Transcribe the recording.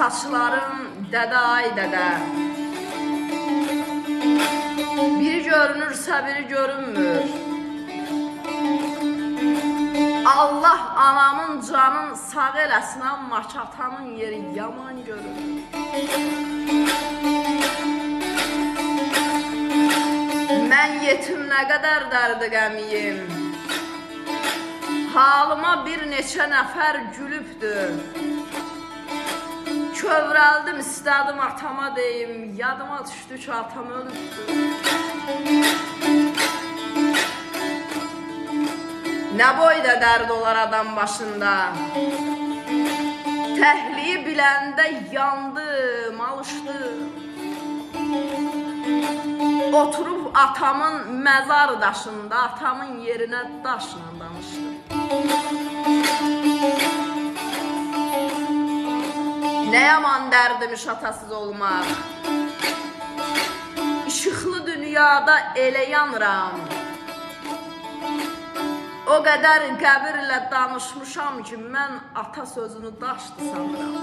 saçlarım dədə ay dədə. Biri görünürsə biri görünmür. Allah anamın canın sağ eləsin, amma atamın yeri yaman görünür. Mən yetim nə qədər dərdi qəmiyim, halıma bir neçə nəfər gülübdür. Kövrəldim, istədim atama deyim, yadıma düşdü ki, atam ölübdür. Nə boyda dərd olar adam başında, təhliyi biləndə yandım, alışdım. Oturub atamın məzar daşında, atamın yerinə daşla danışdım. Nə yaman dərdimiş atasız olmaq, işıqlı dünyada elə yanıram. O qədər qəbirlə danışmışam ki, mən ata sözünü daşdı sanıram.